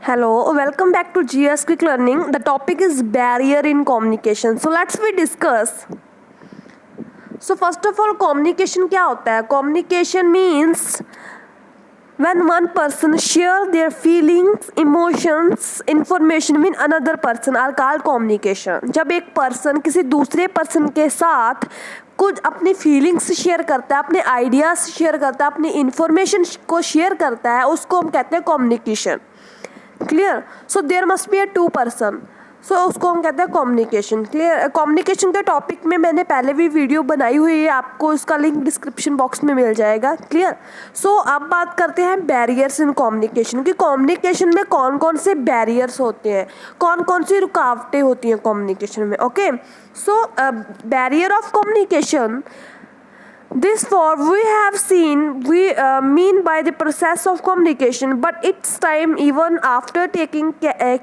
Hello, welcome back to GS Quick Learning. The topic is barrier in communication. So let's we discuss. So first of all, communication क्या होता है? Communication means when one person share their feelings, emotions, information with another person are called communication. जब एक person किसी दूसरे person के साथ कुछ अपनी फीलिंग्स शेयर करता है, अपने आइडियाज शेयर करता है, अपनी इंफॉर्मेशन को शेयर करता है, उसको हम कहते हैं communication. Clear. So there must be a two person. So उसको हम कहते हैं कम्युनिकेशन. क्लियर. कम्युनिकेशन के टॉपिक में मैंने पहले भी वीडियो बनाई हुई है, आपको इसका लिंक डिस्क्रिप्शन बॉक्स में मिल जाएगा. क्लियर. सो अब बात करते हैं बैरियर्स इन कम्युनिकेशन कि कम्युनिकेशन में कौन कौन से बैरियर्स होते हैं, कौन कौन सी रुकावटें होती हैं कम्युनिकेशन में. Okay. So barrier of communication, this for we have seen we mean by the process of communication, but it's time even after taking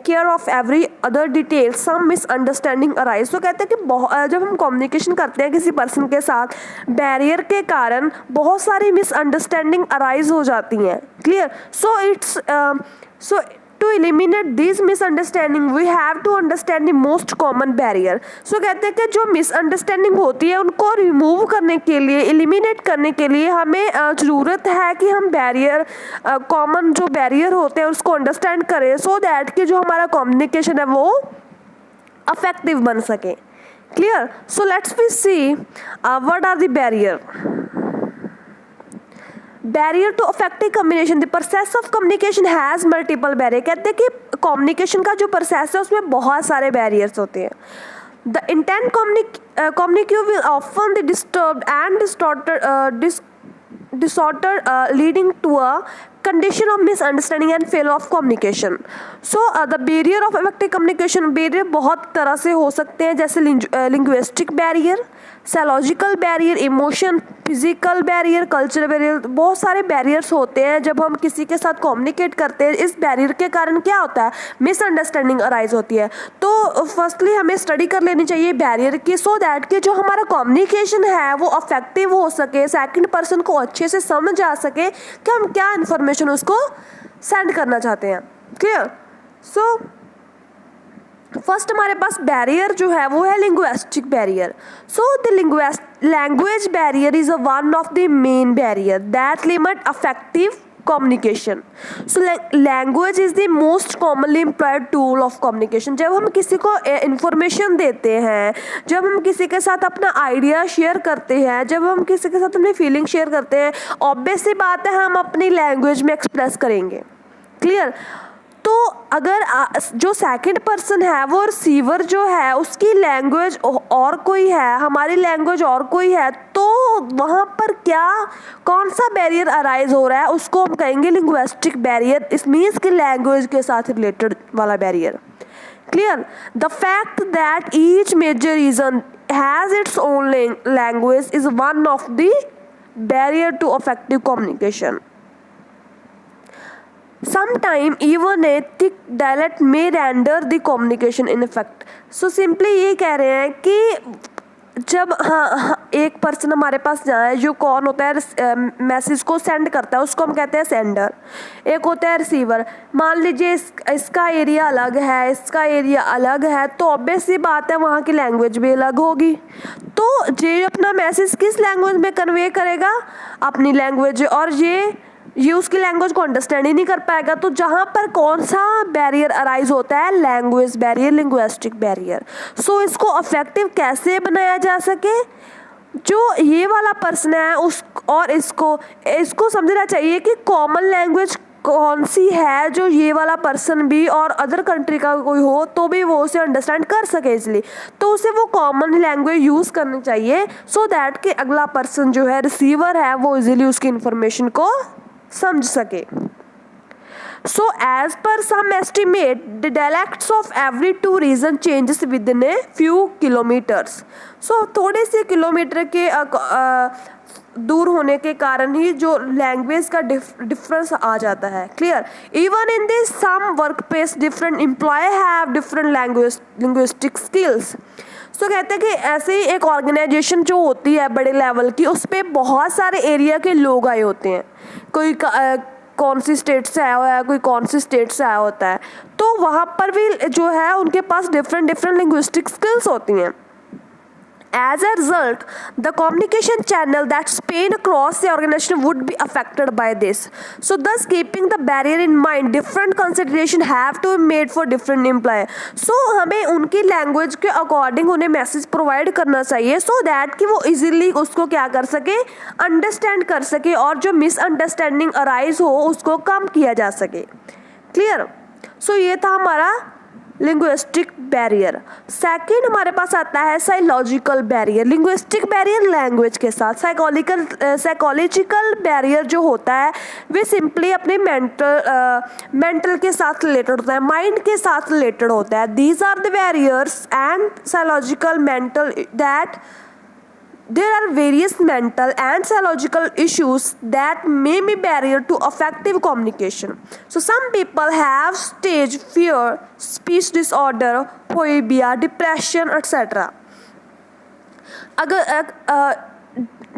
care of every other detail some misunderstanding arise. तो कहते हैं कि जब हम communication करते हैं किसी person के साथ, बैरियर के कारण बहुत सारी मिसअंडरस्टैंडिंग अराइज हो जाती हैं. Clear. So to eliminate these misunderstanding we have to understand the most common barrier. So कहते हैं कि जो मिसअंडरस्टैंडिंग होती है उनको रिमूव करने के लिए, एलिमिनेट करने के लिए हमें ज़रूरत है कि हम बैरियर, कॉमन जो बैरियर होते हैं उसको अंडरस्टैंड करें, सो दैट कि जो हमारा कम्युनिकेशन है वो अफेक्टिव बन सके. Clear. So let's we see what are the barrier. Barrier to effective communication. The process of communication has multiple barrier. कहते हैं कि कम्युनिकेशन का जो प्रोसेस है उसमें बहुत सारे बैरियर्स होते हैं. The intent communication will often the disturbed and disorder leading to a condition of misunderstanding and failure of communication. So the barrier of effective communication, barrier बहुत तरह से हो सकते हैं, जैसे linguistic barrier, psychological barrier, emotion, physical barrier, cultural barrier. बहुत सारे barriers होते हैं जब हम किसी के साथ कम्युनिकेट करते हैं. इस बैरियर के कारण क्या होता है, मिसअंडरस्टैंडिंग अराइज होती है. तो फर्स्टली हमें स्टडी कर लेनी चाहिए बैरियर की, सो दैट कि जो हमारा कम्युनिकेशन है वो अफेक्टिव हो सके, सेकंड पर्सन को अच्छे से समझ आ सके कि हम क्या इन्फॉर्मेशन उसको सेंड करना चाहते हैं. क्लियर. सो फर्स्ट हमारे पास बैरियर जो है वो है linguistic barrier. So the language barrier is one of the main barrier that limit affective communication. So language is the most commonly employed tool of communication. जब हम किसी को इंफॉर्मेशन देते हैं, जब हम किसी के साथ अपना आइडिया शेयर करते हैं, जब हम किसी के साथ अपनी फीलिंग शेयर करते हैं, ऑब्वियस सी बात है हम अपनी लैंग्वेज में एक्सप्रेस करेंगे. क्लियर. तो अगर जो सेकंड पर्सन है वो रिसीवर जो है उसकी लैंग्वेज और कोई है, हमारी लैंग्वेज और कोई है, तो वहाँ पर क्या कौन सा बैरियर अराइज हो रहा है उसको हम कहेंगे लिंग्विस्टिक बैरियर. इस मीन्स कि लैंग्वेज के साथ रिलेटेड वाला barrier. Clear. The fact that each major region has its own language is one of the barrier to effective communication. Sometime even a thick dialect may render the communication ineffective. So simply ये कह रहे हैं कि जब एक person हमारे पास जाए, जो कौन होता है मैसेज को सेंड करता है उसको हम कहते हैं सेंडर, एक होता है रिसीवर. मान लीजिए इसका एरिया अलग है, इसका एरिया अलग है, तो ऑब्वियस सी बात है वहाँ की लैंग्वेज भी अलग होगी. तो ये अपना मैसेज किस लैंग्वेज में कन्वे करेगा, अपनी लैंग्वेज, और ये उसकी लैंग्वेज को अंडरस्टैंड ही नहीं कर पाएगा. तो जहाँ पर कौन सा बैरियर अराइज होता है, लैंग्वेज बैरियर, लिंग्विस्टिक बैरियर. सो इसको अफेक्टिव कैसे बनाया जा सके, जो ये वाला पर्सन है उस और इसको समझना चाहिए कि कॉमन लैंग्वेज कौन सी है जो ये वाला पर्सन भी और अदर कंट्री का कोई हो तो भी वो उसे अंडरस्टैंड कर सके इजली. तो उसे वो कॉमन लैंग्वेज यूज़ करनी चाहिए, सो दैट कि अगला पर्सन जो है रिसीवर है वो इजीली उसकी इंफॉर्मेशन को समझ सके. So as per some estimate, the dialects of every two region changes within a few kilometers. So थोड़े से किलोमीटर के दूर होने के कारण ही जो लैंग्वेज का डिफरेंस आ जाता है. Clear. Even in this some work place different employ have different linguistic skills. तो कहते हैं कि ऐसे ही एक ऑर्गेनाइजेशन जो होती है बड़े लेवल की, उस पर बहुत सारे एरिया के लोग आए होते हैं. कोई कौन सी स्टेट से आया हुआ है, कोई कौन सी स्टेट से आया होता है, तो वहाँ पर भी जो है उनके पास डिफरेंट लिंग्विस्टिक स्किल्स होती हैं. As a result, the communication channel that span across the organization would be affected by this. So thus keeping the barrier in mind, different consideration have to be made for different employee. So हमें उनकी language के according उन्हें message provide करना चाहिए so that कि वो easily उसको क्या कर सके, अंडरस्टैंड कर सके और जो मिसअंडरस्टैंडिंग अराइज हो उसको कम किया जा सके. क्लियर. सो ये था हमारा लिंग्विस्टिक बैरियर. सेकेंड हमारे पास आता है psychological barrier. Linguistic barrier language के साथ, साइकोलॉजिकल बैरियर जो होता है वे सिंपली अपने मेंटल के साथ रिलेटेड होता है, माइंड के साथ रिलेटेड होता है. These are the barriers and psychological mental that there are various mental and psychological issues that may be barrier to effective communication. So some people have stage fear, speech disorder, phobia, depression, etc. अगर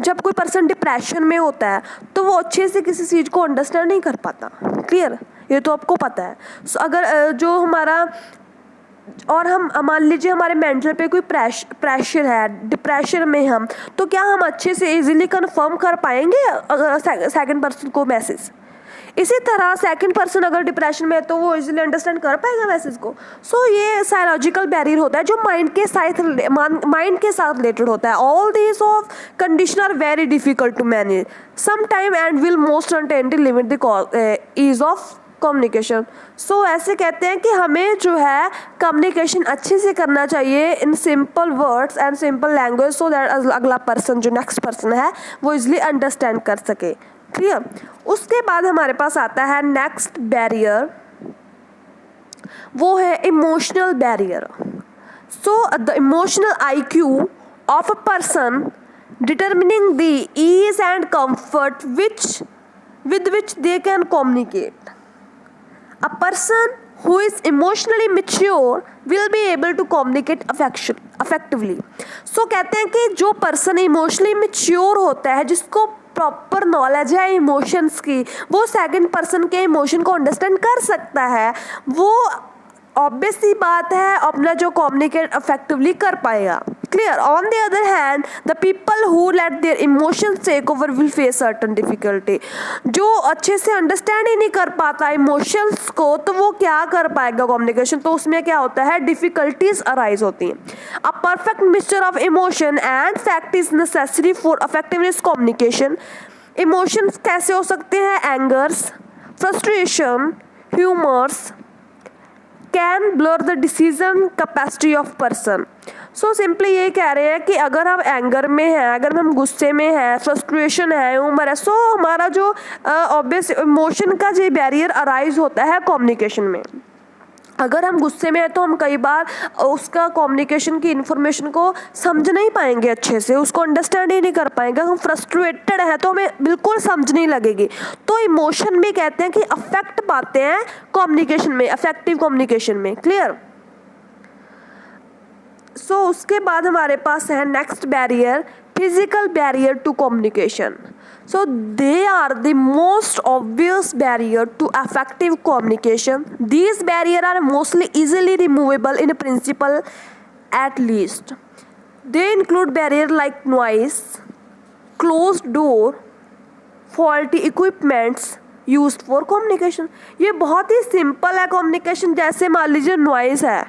जब कोई person depression में होता है तो वो अच्छे से किसी चीज़ को अंडरस्टैंड नहीं कर पाता. क्लियर. ये तो आपको पता है. सो अगर जो हमारा और हम मान लीजिए हमारे मेंटल पे कोई प्रेशर है, डिप्रेशन में हम, तो क्या हम अच्छे से इजीली कन्फर्म कर पाएंगे सेकंड पर्सन को मैसेज? इसी तरह सेकंड पर्सन अगर डिप्रेशन में है तो वो इजीली अंडरस्टैंड कर पाएगा मैसेज को. सो ये साइकोलॉजिकल बैरियर होता है जो माइंड के साथ रिलेटेड होता है. All these of condition are very difficult to manage some time and will most unintentionally limit the ease of communication. So ऐसे कहते हैं कि हमें जो है कम्युनिकेशन अच्छे से करना चाहिए in simple words and simple language so that अगला पर्सन जो नेक्स्ट पर्सन है वो इजीली अंडरस्टैंड कर सके. क्लियर. उसके बाद हमारे पास आता है नेक्स्ट बैरियर, वो है emotional barrier. So the emotional IQ of a person determining the ease and comfort with which they can communicate. A person who is emotionally mature will be able to communicate effectively. So कहते हैं कि जो person emotionally mature होता है, जिसको proper knowledge है emotions की, वो सेकंड पर्सन के इमोशन को अंडरस्टैंड कर सकता है. वो ऑब्वियस सी बात है अपना जो कम्युनिकेट इफेक्टिवली कर पाएगा. Clear. On the other hand the people who let their emotions take over will face certain difficulty. जो अच्छे से अंडरस्टैंड ही नहीं कर पाता इमोशंस को तो वो क्या कर पाएगा कम्युनिकेशन. तो उसमें क्या होता है, डिफिकल्टीज अराइज होती हैं. A perfect mixture of emotion and fact is necessary for effectiveness communication. Emotions कैसे हो सकते हैं, angers, frustration, humours can blur the decision capacity of person. So simply ये कह रहे हैं कि अगर हम एंगर में हैं, अगर हम गुस्से में हैं, फ्रस्ट्रेशन है, ह्यूमर है, सो हमारा जो ऑब्वियस इमोशन का जो बैरियर अराइज होता है कम्युनिकेशन में. अगर हम गुस्से में हैं तो हम कई बार उसका कम्युनिकेशन की इन्फॉर्मेशन को समझ नहीं पाएंगे अच्छे से, उसको अंडरस्टैंड ही नहीं कर पाएंगे. हम फ्रस्ट्रेटेड हैं तो हमें बिल्कुल समझ नहीं लगेगी. तो इमोशन भी कहते हैं कि अफेक्ट पाते हैं कम्युनिकेशन में, इफेक्टिव कम्युनिकेशन में. क्लियर. सो उसके बाद हमारे पास है next barrier, physical barrier to communication. So they are the most obvious barrier to effective communication. These barriers are mostly easily removable in principle at least. They include barriers like noise, closed door, faulty equipments used for communication. ये बहुत ही simple है communication. जैसे मान लीजिए noise है,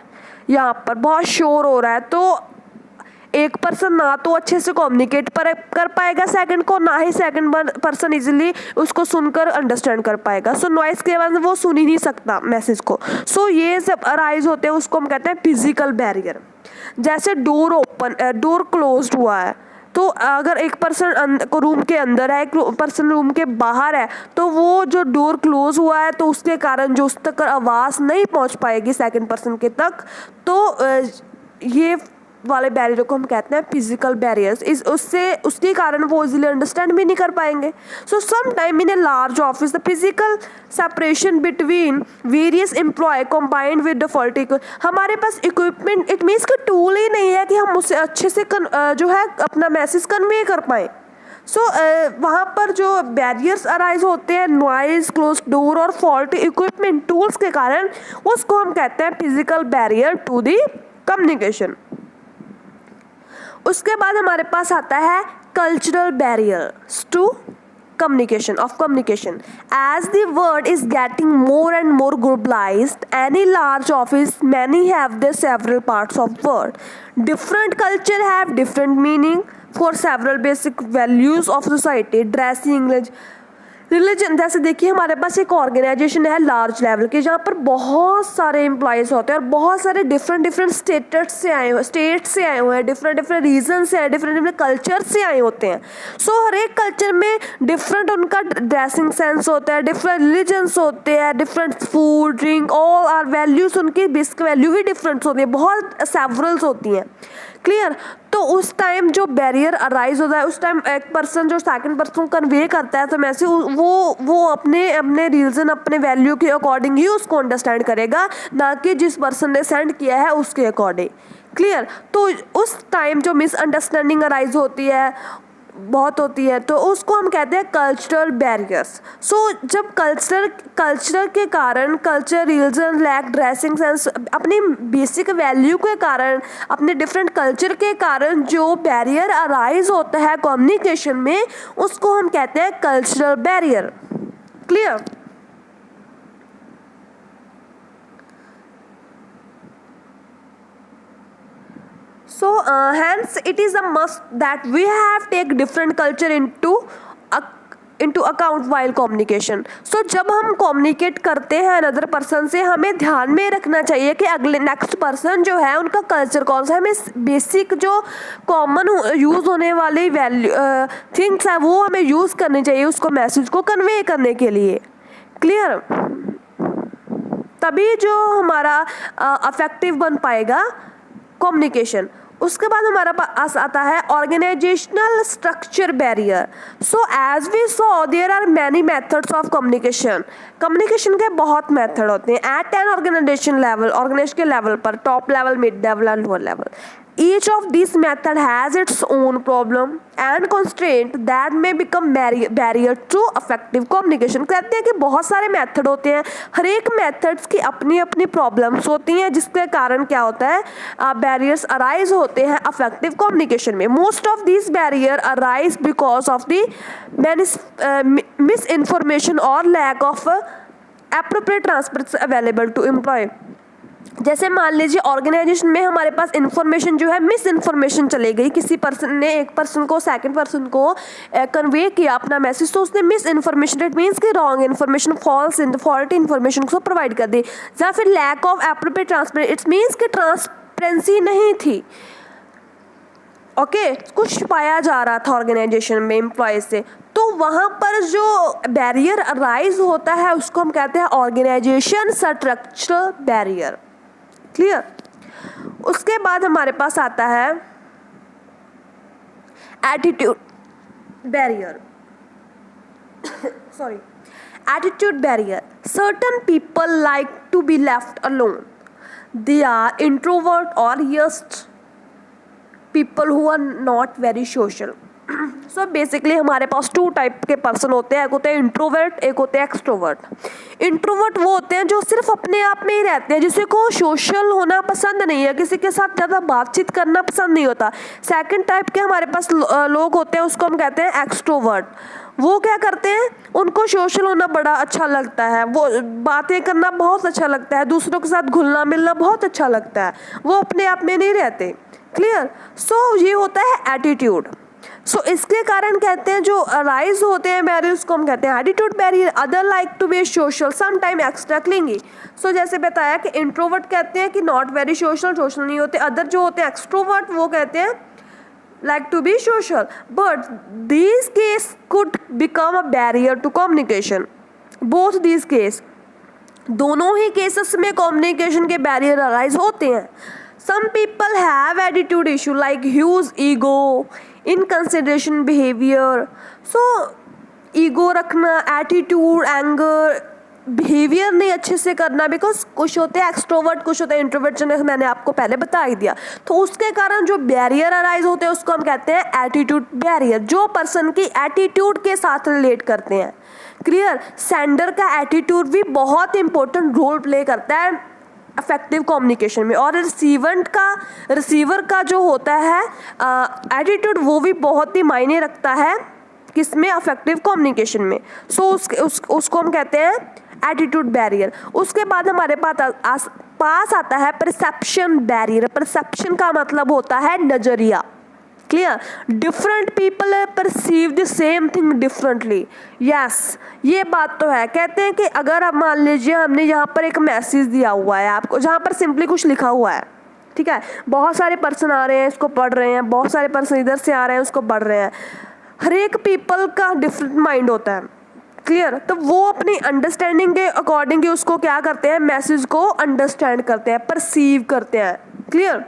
यहाँ पर बहुत शोर हो रहा है, तो एक पर्सन ना तो अच्छे से कम्युनिकेट कर पाएगा सेकंड को, ना ही सेकंड पर्सन इजीली उसको सुनकर अंडरस्टैंड कर पाएगा. सो नॉइस के बाद वो सुन ही नहीं सकता मैसेज को. सो ये सब अराइज होते हैं, उसको हम कहते हैं फिजिकल बैरियर. जैसे डोर क्लोज्ड हुआ है तो अगर एक पर्सन रूम के अंदर है, एक पर्सन रूम के बाहर है, तो वो जो डोर क्लोज हुआ है तो उसके कारण जो उस तक आवाज़ नहीं पहुंच पाएगी सेकंड पर्सन के तक. तो ये वाले बैरियर को हम कहते हैं फिजिकल बैरियर्स. उसके कारण वो इजीली अंडरस्टैंड भी नहीं कर पाएंगे. So some time in a large office the physical separation between various employ combined with the faulty. हमारे पास इक्विपमेंट, इट मीन्स कि टूल ही नहीं है कि हम उससे अच्छे से जो है अपना मैसेज कन्वे कर पाएँ. सो वहाँ पर जो बैरियर्स अराइज होते हैं नॉइज, क्लोज डोर और फॉल्टी इक्विपमेंट टूल्स के कारण, उसको हम कहते हैं physical barrier to the communication. उसके बाद हमारे पास आता है cultural barriers to communication. As the world is getting more and more globalized, any large office, many have their several parts of world. Different culture have different meaning for several basic values of society. Dressing, religion, जैसे देखिए हमारे पास एक organisation है large level की, जहाँ पर बहुत सारे एम्प्लॉयज़ होते हैं और बहुत सारे डिफरेंट स्टेट से आए हुए हैं, डिफरेंट रीजन से आए, डिफरेंट कल्चर से आए होते हैं। सो हर एक कल्चर में डिफरेंट उनका ड्रेसिंग सेंस होता है, डिफरेंट रिलीजन्स होते हैं, different food, drink, all are values, उनकी बेसिक वैल्यू ही डिफरेंट होती है, बहुत सेवरल्स होती हैं। क्लियर? तो उस टाइम जो बैरियर अराइज होता है, उस टाइम एक पर्सन जो सेकंड पर्सन को कन्वे करता है तो मैसेज, वो अपने रीजन, अपने वैल्यू के अकॉर्डिंग ही उसको अंडरस्टैंड करेगा, ना कि जिस पर्सन ने सेंड किया है उसके अकॉर्डिंग। क्लियर? तो उस टाइम जो मिसअंडरस्टैंडिंग अराइज होती है, बहुत होती है, तो उसको हम कहते हैं कल्चरल बैरियर्स। सो जब कल्चर के कारण, culture, religion, lack, dressing sense, अपनी बेसिक वैल्यू के कारण, अपने डिफरेंट कल्चर के कारण जो बैरियर अराइज होता है कम्युनिकेशन में, उसको हम कहते हैं cultural barrier. Clear? So hence it is a must that we have take different culture into account while communication. So जब हम communicate करते हैं अनदर पर्सन से, हमें ध्यान में रखना चाहिए कि अगले नेक्स्ट पर्सन जो है उनका कल्चर कौन सा है, हमें बेसिक जो कॉमन यूज़ होने वाली वैल्यू थिंग्स है वो हमें यूज़ करनी चाहिए उसको मैसेज को कन्वे करने के लिए। क्लियर? तभी जो हमारा अफेक्टिव बन पाएगा कम्युनिकेशन। उसके बाद हमारा पास आता है organisational structure barrier. So as we saw there are many methods of communication के बहुत मेथड होते हैं एट एन ऑर्गेनाइजेशन के लेवल पर, top level, mid level and lower level. Each of these method has its own problem and constraint that may become barrier to effective communication. कहते हैं कि बहुत सारे मेथड होते हैं, हर एक मेथड्स की अपनी अपनी प्रॉब्लम्स होती हैं, जिसके कारण क्या होता है, बैरियर्स अराइज होते हैं अफेक्टिव कम्युनिकेशन में। Most of this barrier arise because of the miss information और lack of appropriate transparency available to employ. जैसे मान लीजिए ऑर्गेनाइजेशन में हमारे पास इन्फॉर्मेशन जो है, मिस इन्फॉर्मेशन चली गई, किसी पर्सन ने एक पर्सन को सेकंड पर्सन को कन्वे किया अपना मैसेज, तो उसने मिस इन्फॉर्मेशन, इट मीन्स कि रॉन्ग इन्फॉर्मेशन, फॉल्टी इन्फॉर्मेशन को प्रोवाइड कर दी, या फिर lack of appropriate transparency, it's means कि ट्रांसपेरेंसी नहीं थी। ओके, कुछ छुपाया जा रहा था ऑर्गेनाइजेशन में एम्प्लॉय से, तो वहाँ पर जो बैरियर अराइज होता है उसको हम कहते हैं ऑर्गेनाइजेशन स्ट्रक्चरल बैरियर। क्लियर? उसके बाद हमारे पास आता है attitude barrier. Sorry, attitude barrier. Certain people like to be left alone, they are introvert और just people who are not very social. So basically हमारे पास टू टाइप के पर्सन होते हैं, एक होते हैं इंट्रोवर्ट, एक होते हैं एक्सट्रोवर्ट। इंट्रोवर्ट वो होते हैं जो सिर्फ अपने आप में ही रहते हैं, जिसे को सोशल होना पसंद नहीं है, किसी के साथ ज़्यादा बातचीत करना पसंद नहीं होता। सेकंड टाइप के हमारे पास लोग होते हैं, उसको हम कहते हैं एक्सट्रोवर्ट। वो क्या करते हैं, उनको सोशल होना बड़ा अच्छा लगता है, वो बातें करना बहुत अच्छा लगता है, दूसरों के साथ घुलना मिलना बहुत अच्छा लगता है, वो अपने आप में नहीं रहते। क्लियर? सो ये होता है एटीट्यूड। सो इसके कारण कहते हैं जो अराइज होते हैं बैरियर, उसको हम कहते हैं attitude barrier. Other like to be social, some time extra clingy. So जैसे बताया कि इंट्रोवर्ट कहते हैं कि नॉट वेरी सोशल नहीं होते। अदर जो होते हैं एक्सट्रोवर्ट, वो कहते हैं like to be social, but this case could become a barrier to communication. Both this case, दोनों ही केसेस में कम्युनिकेशन के बैरियर अराइज होते हैं। Some people have attitude issue like huge ego, inconsideration behavior. So ego रखना, attitude, anger, behaviour नहीं अच्छे से करना, बिकॉज कुछ होते हैं एक्सट्रोवर्ट, कुछ होते हैं इंट्रोवर्ट, जो मैंने आपको पहले बता ही दिया। तो उसके कारण जो बैरियर अराइज होते हैं उसको हम कहते हैं एटीट्यूड बैरियर, जो पर्सन की एटीट्यूड के साथ रिलेट करते हैं। क्लियर? सेंडर का एटीट्यूड भी बहुत इंपॉर्टेंट रोल प्ले करता है इफेक्टिव कम्युनिकेशन में, और रिसीवर का जो होता है एटीट्यूड वो भी बहुत ही मायने रखता है किसमें, अफेक्टिव कम्युनिकेशन में। सो उसको हम कहते हैं एटीट्यूड बैरियर। उसके बाद हमारे पास आता है परसेप्शन बैरियर। परसेप्शन का मतलब होता है नजरिया। Clear? Different people perceive the same thing differently. Yes, ये बात तो है। कहते हैं कि अगर आप मान लीजिए हमने यहाँ पर एक मैसेज दिया हुआ है आपको, जहाँ पर सिंपली कुछ लिखा हुआ है, ठीक है, बहुत सारे पर्सन आ रहे हैं इसको पढ़ रहे हैं, बहुत सारे पर्सन इधर से आ रहे हैं उसको पढ़ रहे हैं, हर एक पीपल का डिफरेंट माइंड होता है। क्लियर? तो वो अपनी अंडरस्टैंडिंग के अकॉर्डिंग उसको क्या करते हैं, मैसेज को अंडरस्टैंड करते हैं, परसीव करते हैं। Clear?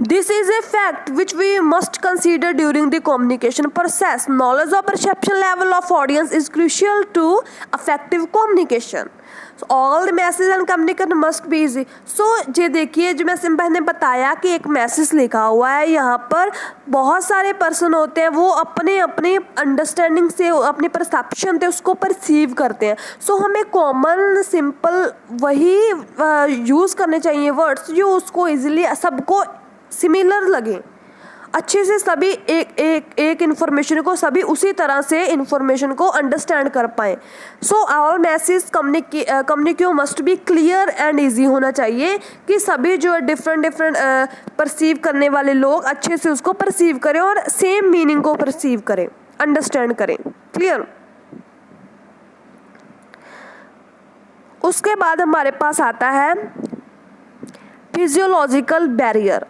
This is a fact which we must consider during the communication process. Knowledge of perception level of audience is crucial to effective communication. So all the message and communication must be easy. So ये देखिए, जो मैं simple ने बताया कि एक message लिखा हुआ है, यहाँ पर बहुत सारे पर्सन होते हैं, वो अपने अपने अंडरस्टैंडिंग से, अपने परसेप्शन से उसको परसीव करते हैं। सो हमें कॉमन सिंपल वही यूज़ करने चाहिए वर्ड्स जो उसको ईजिली सबको सिमिलर लगे, अच्छे से सभी एक इन्फॉर्मेशन को सभी उसी तरह से इन्फॉर्मेशन को अंडरस्टैंड कर पाए। So all message communicate must be clear and easy होना चाहिए कि सभी जो डिफरेंट परसीव करने वाले लोग अच्छे से उसको परसीव करें और सेम मीनिंग को परसीव करें, अंडरस्टैंड करें। क्लियर? उसके बाद हमारे पास आता है physiological barrier.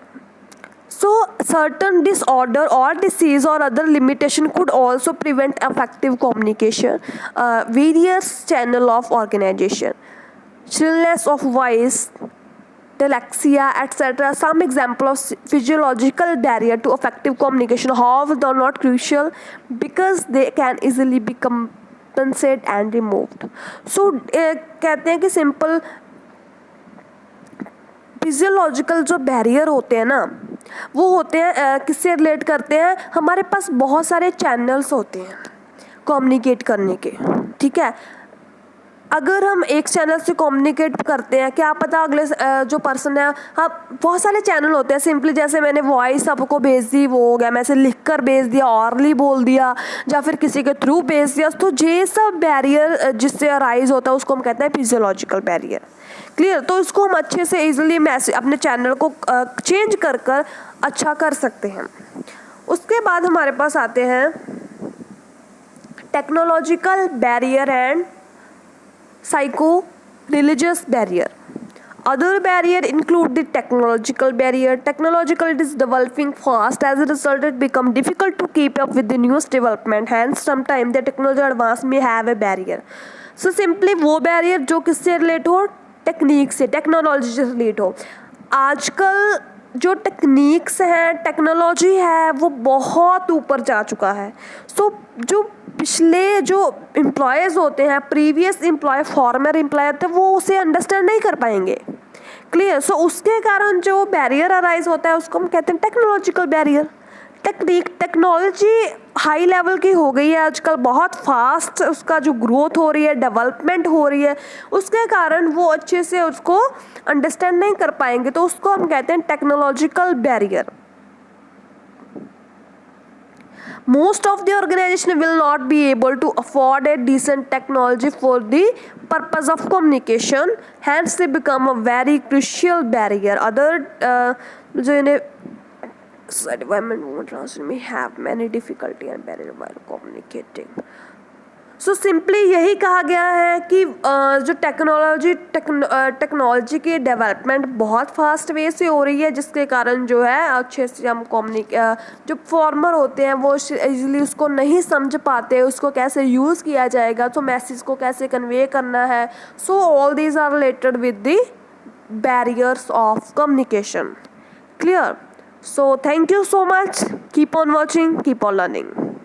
So certain disorder or disease or other limitation could also prevent effective communication. Various channel of organization, shrillness of voice, dyslexia, etc. Some example of physiological barrier to effective communication. However, they are not crucial because they can easily be compensated and removed. So कहते हैं कि simple physiological जो barrier होते हैं ना, वो होते हैं किससे रिलेट करते हैं, हमारे पास बहुत सारे चैनल्स होते हैं कम्युनिकेट करने के। ठीक है, अगर हम एक चैनल से कम्युनिकेट करते हैं, क्या पता अगले जो पर्सन है, हाँ बहुत सारे चैनल होते हैं। सिंपली जैसे मैंने वॉइस आपको भेज दी, वो हो गया, मैंने लिख कर भेज दिया, ऑरली बोल दिया, या फिर किसी के थ्रू भेज दिया। तो ये सब बैरियर जिससे अराइज होता है उसको हम कहते हैं फिजियोलॉजिकल बैरियर। क्लियर? तो इसको हम अच्छे से इजीली मैसेज अपने चैनल को चेंज कर कर अच्छा कर सकते हैं। उसके बाद हमारे पास आते हैं technological barrier and psycho religious barrier. Other barrier include the technological barrier. Technological it is developing fast. As a result, it become difficult to keep up with the newest development. Hence, sometimes the technology advance may have a barrier. So simply वो barrier जो किससे relate हो, technique से, technology से relate हो। आजकल जो techniques हैं, टेक्नोलॉजी है, वो बहुत ऊपर जा चुका है। सो जो पिछले जो एम्प्लॉयज़ होते हैं, प्रीवियस एम्प्लॉय, फॉर्मर एम्प्लॉय थे, वो उसे अंडरस्टैंड नहीं कर पाएंगे। क्लियर? सो उसके कारण जो बैरियर अराइज होता है उसको हम कहते हैं technological barrier. Technology high level की हो गई है आजकल, बहुत फास्ट उसका जो ग्रोथ हो रही है, डेवलपमेंट हो रही है, उसके कारण वो अच्छे से उसको अंडरस्टैंड नहीं कर पाएंगे, तो उसको हम कहते हैं technological barrier. Most of the organization will not be able to afford a decent technology for the purpose of communication. Hence, they become a very crucial barrier. Other जो इन्हें society environment movement transition may have many difficulty and barrier while communicating. So simply यही कहा गया है कि जो technology की development बहुत फास्ट वे से हो रही है, जिसके कारण जो है अच्छे से हम जो फॉर्मर होते हैं वो इजीली उसको नहीं समझ पाते, उसको कैसे यूज़ किया जाएगा, तो मैसेज को कैसे कन्वे करना है। So all these are related with the barriers of communication. Clear? So thank you so much, keep on watching, keep on learning.